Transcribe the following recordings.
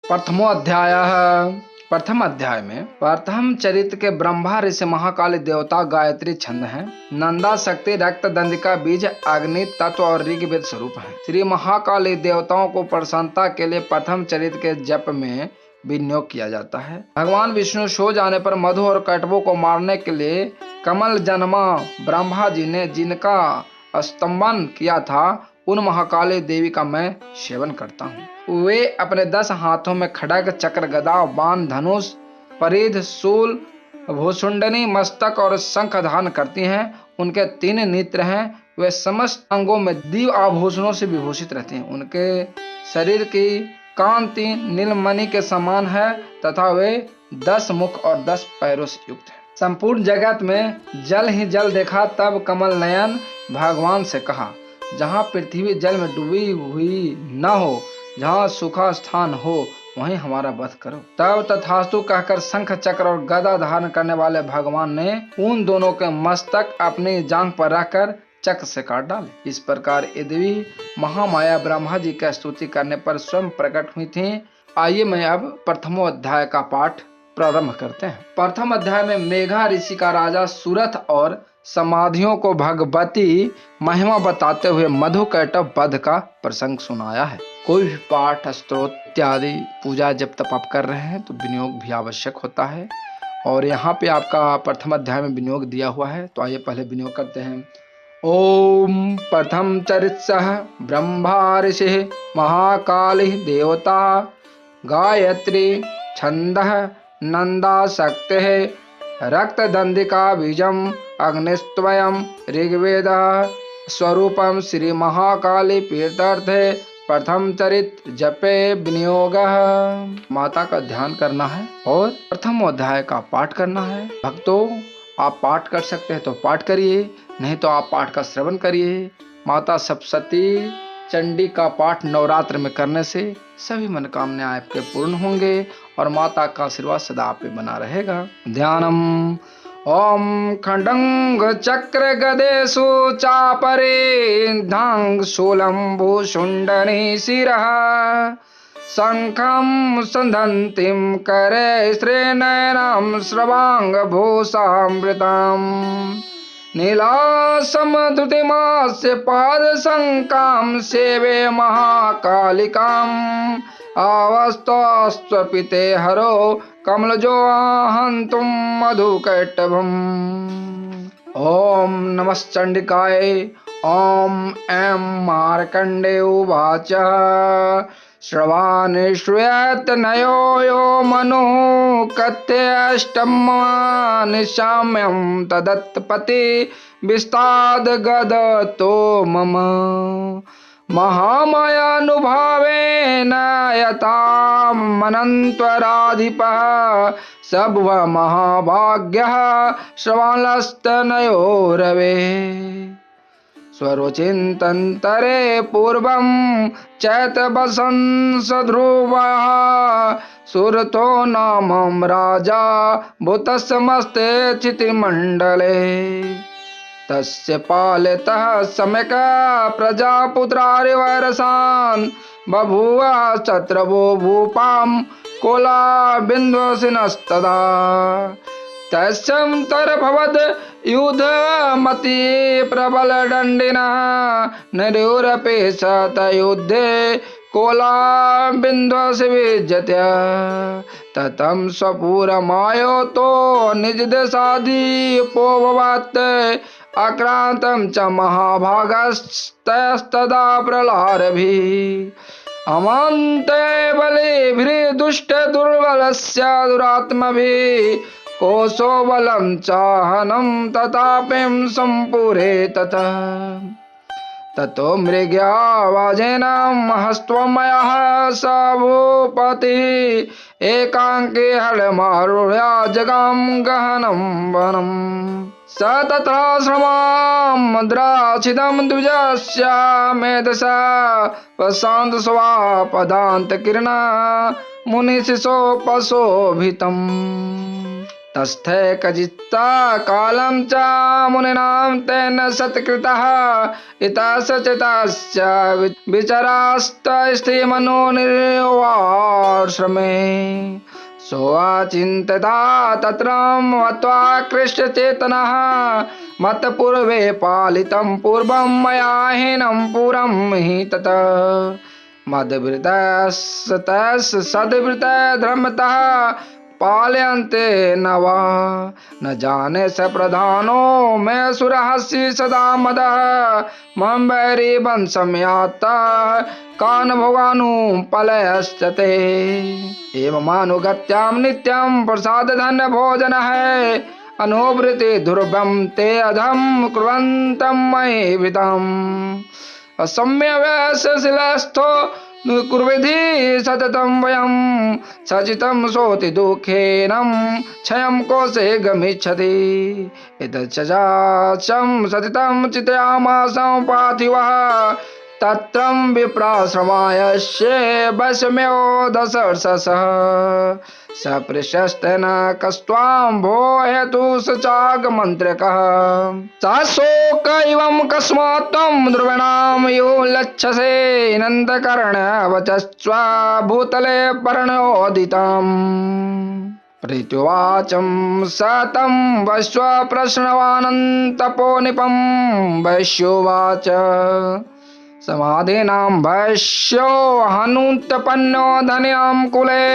प्रथमोऽध्यायः। प्रथम अध्याय में प्रथम चरित्र के ब्रह्मा ऋषि महाकाली देवता गायत्री छंद है, नंदा शक्ति रक्त दंडिका बीज अग्नि तत्व और ऋग्वेद स्वरूप है। श्री महाकाली देवताओं को प्रसन्नता के लिए प्रथम चरित्र के जप में विनियोग किया जाता है। भगवान विष्णु सो जाने पर मधु और कटवों को मारने के लिए कमल जन्मा ब्रह्मा जी ने जिनका स्तंभन किया था, उन महाकाली देवी का मैं सेवन करता हूँ। वे अपने 10 हाथों में खड्ग चक्र गदा बाण धनुष परिध शूल भूषुंडनी मस्तक और शंख धारण करती हैं। उनके 3 नेत्र हैं। वे समस्त अंगों में दिव्य आभूषणों से विभूषित रहती हैं। उनके शरीर की कांति नीलमणि के समान है तथा वे 10 मुख और 10 पैरों से युक्त है। संपूर्ण जगत में जल ही जल देखा, तब कमल नयन भगवान से कहा, जहाँ पृथ्वी जल में डूबी हुई न हो, जहाँ सूखा स्थान हो, वहीं हमारा वध करो। तब तथास्तु कहकर शंख चक्र और गदा धारण करने वाले भगवान ने उन दोनों के मस्तक अपनी जांघ पर रखकर चक्र से काट डाले। इस प्रकार ये देवी महामाया ब्रह्मा जी की स्तुति करने पर स्वयं प्रकट हुई थी। आइए मैं अब प्रथमोध्याय का पाठ प्रारंभ करते हैं। प्रथम अध्याय में मेघा ऋषि का राजा सूरथ और समाधियों को भगवती महिमा बताते हुए मधु कैटव वध का प्रसंग सुनाया है। कोई भी पाठ स्तोत्र इत्यादि पूजा जब तक आप कर रहे हैं तो विनियोग भी आवश्यक होता है, और यहाँ पे आपका प्रथम अध्याय में विनियोग दिया हुआ है। तो आइए पहले विनियोग करते हैं। ओम प्रथम चरित्सह ब्रह्मा ऋषि महाकाली देवता गायत्री छंदः नंदा शक्ति रक्त दंडिका बीजम अग्निस्त्वयं ऋग्वेद स्वरूपम श्री महाकाली प्रीत्यर्थे प्रथम चरित्र जपे विनियोग। माता का ध्यान करना है और प्रथम अध्याय का पाठ करना है। भक्तों, आप पाठ कर सकते हैं तो पाठ करिए, नहीं तो आप पाठ का श्रवण करिए। माता सप्तशती चंडी का पाठ नवरात्र में करने से सभी मनोकामनाएं आपके पूर्ण होंगे और माता का आशीर्वाद सदा आप पे बना रहेगा। ध्यानम ओम खंडंग चक्र गदेशु चापरे धांग शूलम भूषुंडनी शिरः शंखं संधन्तिं करे श्रीनयनं श्रवांग भूषामृतम् नीलासमधुतिमास्य पादशङ्कां सेवे महाकालिकाम् आवस्तस्त्वपिते हरो कमलजो हन्तुं मधुकैटभम्। ओम नमश्चंडिकाय। ओम ऐं मार्कण्डेय उवाच श्रवाणे श्रूयेत नयो यो मनुः कथयष्टमानि साम्यं तदत्पति विस्ताद गदतो मम महामायानुभावेन यतामनन्त्वराधिपः सभव महाभाग्यः श्रवणस्तनयो रवे स्वरोचिन्तन्तरे पूर्वं चैतवसंसध्रुवः सुरतो नाम राजा भूतसमस्ते चितिमण्डले तस्य पालितः सम्यक् प्रजापुत्रारिवरसान् बभूव शत्रवो भूपां कोलाबिन्वसिनस्तदा तस्यन्तर्भवद् युद्धमति प्रबलदण्डिनः नरयोरपि शतयुद्धे कोलाबिन्वसि विजयते ततं स्वपुरमायोतो निजदेशाधिपोभवत् आक्रान्तं च महाभागस्तदा प्रलारभिः अमन्ते बलिभिः दुष्टदुर्बलस्य दुरात्मभिः कोशो बलं चाहनं तथापिं सम्पुरे ततः ततो मृग्यावाजेन महस्त्वमयः स भूपतिः एकांके हलमारूढ्य जगाम गहनं वनम् स तत्राश्रमां द्राक्षितं द्विजस्य मेधसा प्रशान्त स्वापदान्तकिरणा मुनिशिशोपशोभितम् तस्थे कजित्ता कालं च मुनीनां तेन सत्कृतः इतः सचेतस्य विचरास्तस्थिमनोनिर्वाश्रमे सोऽचिन्तता तत्र मत्वा कृष्णचेतनः मत्पूर्वे पालितं पूर्वं मया हीनं पुरं हि तत् मद्भृतस्तस्य सद्भृतधर्मतः पालयन्ते न वा न जाने स प्रधानो मे सुरहसि सदा मदः मम वैरी वंशं यातः कान् भोगानुपलयश्चते एवमानुगत्यां नित्यं प्रसाद धन्य भोजन है अनुवृत्ति ध्रुवं ते अधम कुर्वन्तं मयि विदम् असम्यवशशिलस्थो कुर्विधि सततं वयं सचितं सोति दुःखेनं क्षयं कोशे गमिच्छति एतच्चाचं सतितं चिन्तयामासं पार्थिवः तत्रं विप्राश्रमायस्य वैषम्यो दशर्षसः स पृशस्तेन कस्त्वां भो हेतु स चागमन्त्रकः स शोक इवं कस्मात् त्वं ध्रुवणां यो लक्षसे नन्दकर्णवचस्व भूतले पर्णोदितम् प्रीत्युवाचं स तं वैश्व प्रश्नवानन्तपोनिपं वैश्योवाच समाधीनां वैश्यो हनुतपन्नो धन्यां कुले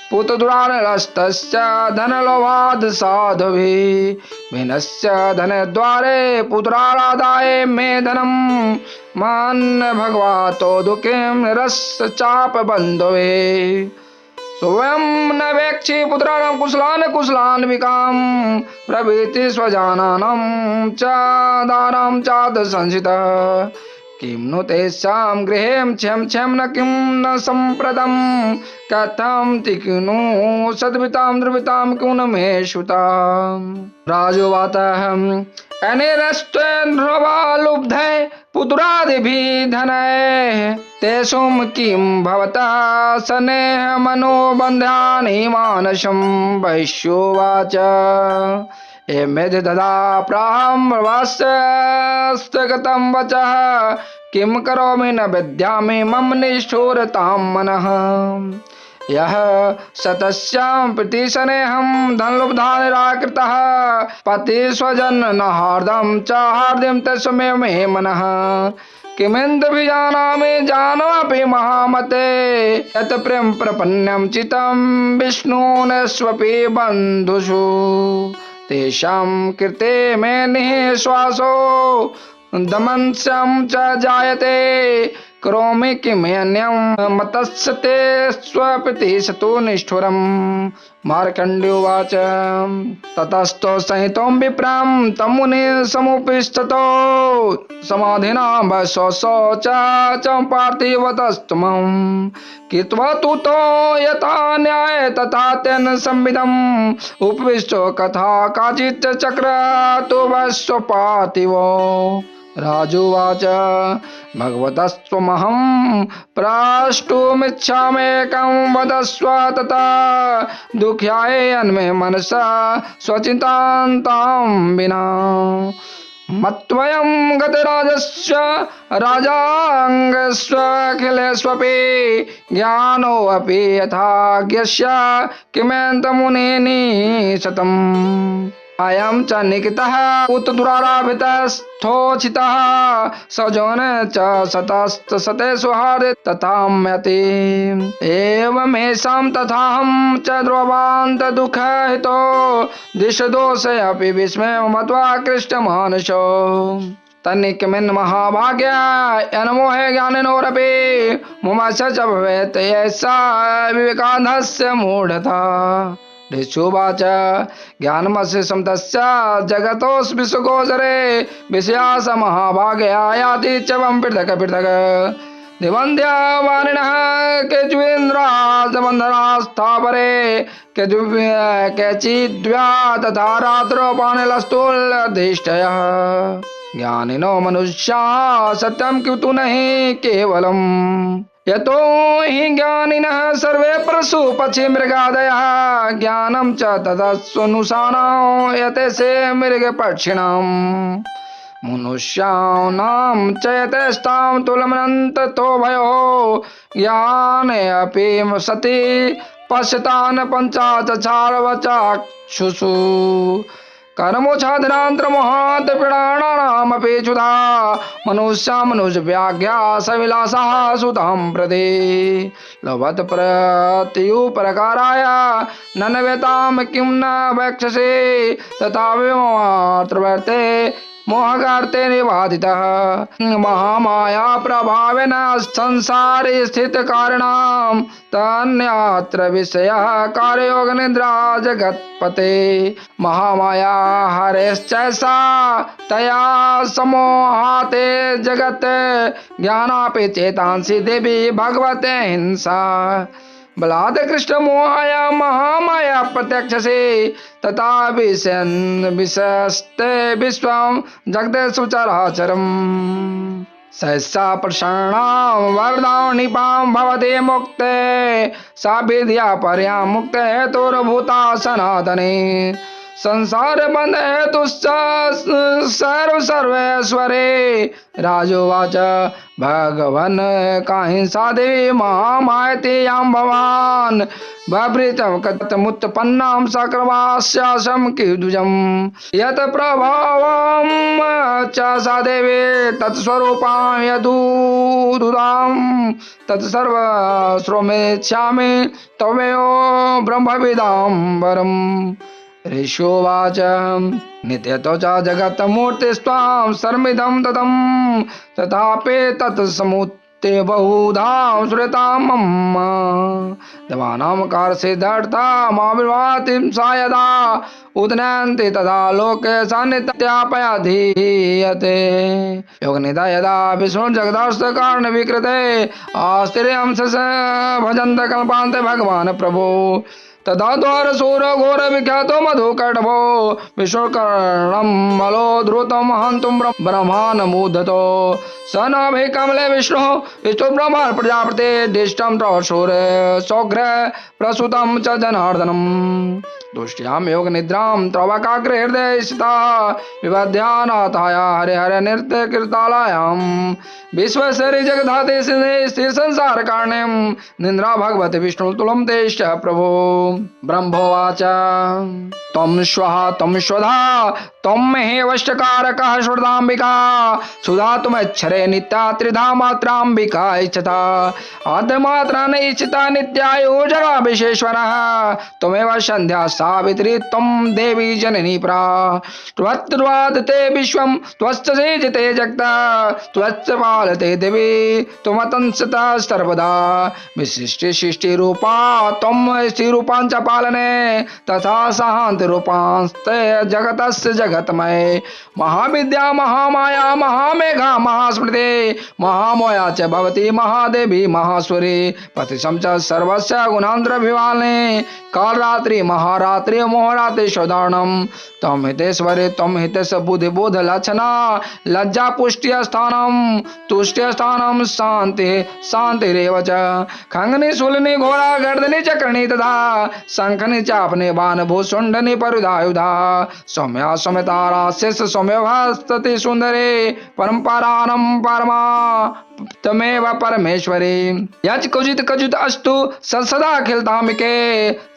पुत्रद्वारस्तस्य धनलोभाद् साधुभिः भिन्नस्य धनद्वारे पुत्राराधाय मे धनं मान् भगवतो दुःखं निरस्यचापबन्धवे स्वयं न वेक्षि पुत्राणां कुशलान् विकां प्रभृति स्वजानानां च दारां चाद संसितः किं नु तेषां गृहें क्षं न किं न सम्प्रदं कथं तिक्नु सद्वितां द्रवितां किं न मे श्रुतां राजोवाचः अनेरस्त्वेन्द्रवालुब्धे पुत्रादिभिः धनैः तेषुं किं भवतः स्नेहमनोबन्धानि मानसं वैश्योवाच एमेधि ददा प्राहं वचः किं करोमि न विद्यामि मम निष्ठुरतां मनः यः सतस्यां प्रतिशनेहं धनलुब्धा निराकृतः पति स्वजन न हार्दं च हार्दिं तस्मै मे मनः किमिन्द्रभिजानामि जानमपि महामते यत् प्रेम प्रपन्नं चितं विष्णुनस्वपि बन्धुषु तेषां कृते मे निःश्वासो दमनस्यं च जायते करोमि किमन्यं मतस्य ते स्वप्रतिशतो निष्ठुरम् मार्कण्डेयोवाच ततस्तो संहितं विप्रां तं मुनिः समुपस्थितो समाधिना वैश्वसो च पार्थिवतस्तमं कृत्वा तुतो यथा न्याय तथा तेन संविदम् उपविष्टो कथा काचित् चक्रतु वैश्व पार्थिवो राजुवाच भगवतस्त्वमहं प्राष्टुमिच्छाम्येकं वदस्व तथा दुःख्याय अन्मे मनसा स्वचिन्तान्तां विना मत्वयं गतराजस्य राजाङ्गस्वखिलेष्वपि ज्ञानोऽपि यथाज्ञस्य किमेन्तमुनिः शतम् अयं च निकितः उत दुराराभितस्थोचितः सजोन च सतस्तसते सुहार्दे तथाम्यति एवमेषां तथाहं च ध्रुवान्त दुःखहितो दिशदोषे अपि विस्मय मत्वा कृष्टमानसो तन्निक्यमिन् महाभाग्य अनमोहे ज्ञानिनोरपि मुमस्य च भवेत् एषा विवेकानन्दस्य मूढता ऋषुवाच ज्ञानमस्य समतस्य जगतोऽस्मिसुगोचरे विषयास महाभाग्यायाति च वं पृथक् पृथक् निबन्ध्यावानिनः केचिन्द्राजबन्धनास्थापरे केचिद्व्या तथा रात्रोपानिलस्तुल्यधिष्ठयः ज्ञानिनो मनुष्याः सत्यं किन्तु नहि केवलम् यतो हि ज्ञानिनः सर्वे पशुपक्षी मृगादयः ज्ञानं च तदस्वनुसानां यते से मृगपक्षिणाम् मनुष्याणां च यतेष्टां तुलमनन्ततो भयो ज्ञाने अपि सति पश्यतान् पञ्चाचचारवचाक्षुषु कर्मोच्छादनान्तरमोहात् प्राणानामपि क्षुधा मनुष्या मनुजव्याज्ञा सविलासः सुतां प्रति लभत प्रत्युपकाराय नन्वेतां किं न वक्षसे तथा विमात्रवर्ते मोहगार्ते निवादितः महामाया प्रभावेन संसारे स्थित कारणं तन्यत्र विषयः कार्ययोग निद्रा जगत्पते महामाया हरेश्चैसा तया समोहाते जगत् ज्ञानापि चेतांसि देवी भगवते हिंसा बलात् कृष्ण मोहाया महामाया प्रत्यक्ष से तथा विशस्ते विश्वं जगते सुचराचरम् सहसा प्रसन्नां वरदां निपां भवते मुक्ते सा विद्या पर्या मुक्ते हेतुर्भूता सनातने संसार बंध हेतुश्च सर्वेश्वरे राजोवाच भगवन् काहिंसा देवी महामायते यां भवान् भवृतं कथमुत्पन्नां सक्रास्यासं कीदृशं यत् प्रभावं च सा देवी तत्स्वरूपां यदुदां तत्सर्वश्रोमेच्छामि त्वमेव ब्रह्मविदाम्बरम् ऋषिवाच नित्यतो च जगत्मूर्तिस्त्वां सर्वमिदं ततं तथापि तत्समुत्ते बहुधा श्रुतां मम देवानां कारसिद्धर्था माविर्भाति सा यदा उदनन्ति तदा लोके सा नित्यापयाधीयते योगनिधा यदा विष्णुर्जगदास्य कारणविकृते आश्चर्यं भजन्त कल्पान्ते भगवान् प्रभो तदा द्वार सूर घोर विख्यातो मधुकटभो विष्णुकर्णं मलो द्रुतं हन्तुं ब्रह्मान् मुदतो स नाभि कमले विष्णु विष्णु ब्रह्मान् प्रजापते दिष्टं त्रोशूर सौग्र प्रसूतं च जनार्दनम् दुष्ट्यां योग निद्रां त्रवकाग्रे हृदय स्थिता विवध्यानाथाया हरे हरे नृत्य कृतालयां विश्वसरि जगधाते स्थिर संसार कारणं निन्द्रा भगवते विष्णु तुलं तेष्ट प्रभो ब्रह्मोवाच त्वं श्वः त्वं श्वधा त्वं महेवष्टकारकः श्रुताम्बिका सुधा तुमच्छरे नित्या त्रिधा मात्राम्बिका इच्छता आद्यमात्रा न इच्छिता नित्यायो जगा विशेश्वरः त्वमेव संध्या सावित्री त्वं देवी जननी प्रा त्वत्वाद ते विश्वं त्वच्च सेजते जगता त्वच्च पालते देवी त्वमतंसता सर्वदा विशिष्टि सृष्टि रूपा त्वं स्थिरूपां च पालने तथा शांति रूपांस्ते जगतस्य जगतमय महाविद्या महामाया महामेघा महास्मृति महामोया च भवती महादेवी महासुरी प्रतिशं च सर्वस्य गुणान्तरभिवालिनी कालरात्रि महारात्रि मोहरात्रि शोधारणं त्वं हितेश्वरी त्वं हितेश बुद्धि बोध लक्षणा लज्जा पुष्ट्य स्थानं तुष्ट्य स्थानं शांति शांतिरेव च खंगनी शूलिनी घोरा गर्दनी चक्रणी तथा शंखनी चापने बाण भूषुंडनी परिधायुधा सौम्या सौम्यतारा शेष सौम्य भास्तति सुंदरे परम्परानं परमा तमेव परमेश्वरी यच कुजित कजुत अस्तु सदा खिलतामिके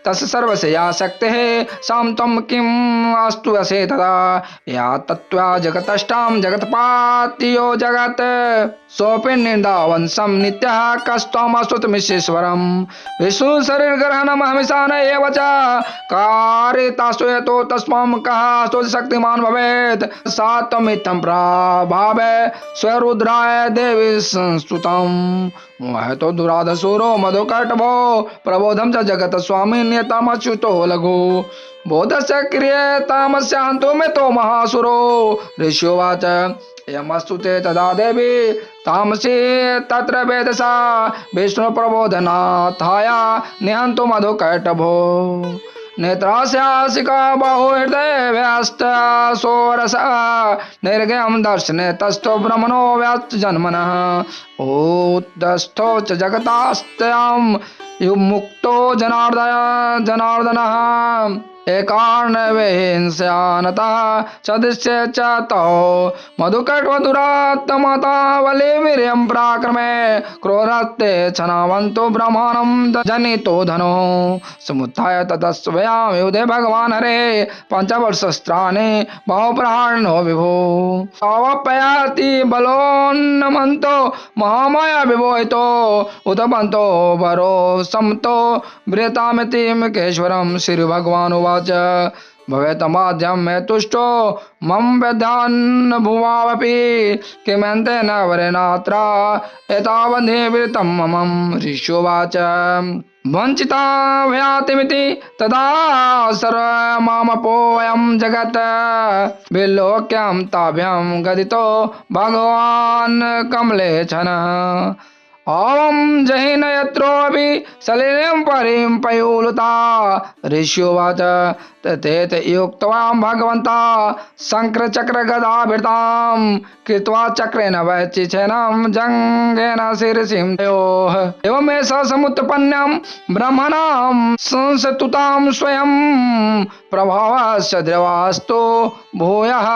तस् सर्वस्य या शक्तिः सां त्वं किम् अस्तु असे तदा या तत्त्वा जगतष्टां जगत्पात्यो जगत् सोऽपि निन्दावंशं नित्यः कस्त्वमस्तुतमीश्वरं विष्णु शरीर ग्रहणमहमिषान एव च कारितास्तु यतो तस्मां कः स्तुति शक्तिमान् भवेत् सा त्वमित्थं प्रभावे स्वरुद्राय देवी संस्तुतं मोहतो दुराधसूरो मधुकटभो प्रबोधं च जगत स्वामी नियतमच्युतो लघु बोधस्य क्रियतामस्य हन्तु मे तो महासुरो ऋष्योवाच यमस्तु ते तदा देवी तामसी तत्र वेदसा विष्णु प्रबोधनाथाया निहन्तु मधुकटभो नेत्रास्यासिका बहुहृदय व्यस्त सोरस निर्गयं दर्शने तस्थो ब्रह्मणो व्यस्त जन्मनः ऊतस्थो च जगतास्त्वं युमुक्तो जनार्दनः एकार्णवेहिंस्यानतः सदस्य च तौ मधुकट्वधुरात्मता वले वीर्यं पराक्रमे क्रोधस्ते छनावन्तो ब्रह्माणं जनितो धनो समुत्थाय ततस्वयां युधे भगवान् हरे पञ्चवर्षस्त्राणि बहुप्रहारणो विभो अवपयाति बलोन्नमन्तो महामाया विभोहितो उतपन्तो वरो समतो वृतामिति मुकेश्वरं श्रीभगवानुवाच भवेतमाद्यं मे तुष्टो मम वेदान् भुवावपि किमन्तेन वरेणात्र एतावन्निवृत्तं मम ऋष्योवाच वञ्चिता भयातिमिति तदा सर्वमामपोऽयं जगत् विलोक्यं ताभ्यं गदितो भगवान् कमलेशनः ओम जहिन यत्रोऽपि सलिलं परिं पयोलुता ऋष्योवाच तथेत युक्तवां भगवन्ता शङ्खचक्रगदाभृतां कृत्वा चक्रेण वैचिछेनं जङ्घेन शिरसिं तयोः एवमेष समुत्पन्नं ब्रह्मणां संस्तुतां स्वयं प्रभावस्य द्रवास्तु भूयः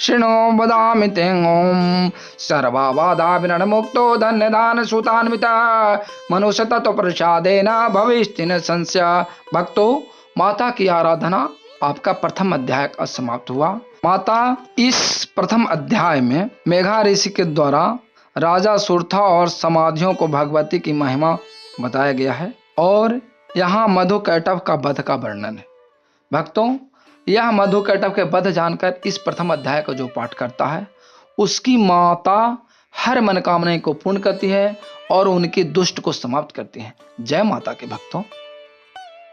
शृणु वदामि ते ॐ सर्वबाधाविनमुक्तो धन्यदानसुतान्वितः मनुष्य तत्वप्रसादेन भविष्यति न संशय। भक्तों, माता की आराधना आपका प्रथम अध्याय का समाप्त हुआ। माता इस प्रथम अध्याय में मेघा ऋषि के द्वारा राजा सुरथा और समाधियों को भगवती की महिमा बताया गया है और यहाँ मधुकैटभ का वध का वर्णन है। भक्तों, यह मधुकैटभ के वध जानकर इस प्रथम अध्याय को जो पाठ करता है उसकी माता हर मनोकामना को पूर्ण करती है और उनकी दुष्ट को समाप्त करती है। जय माता के भक्तों।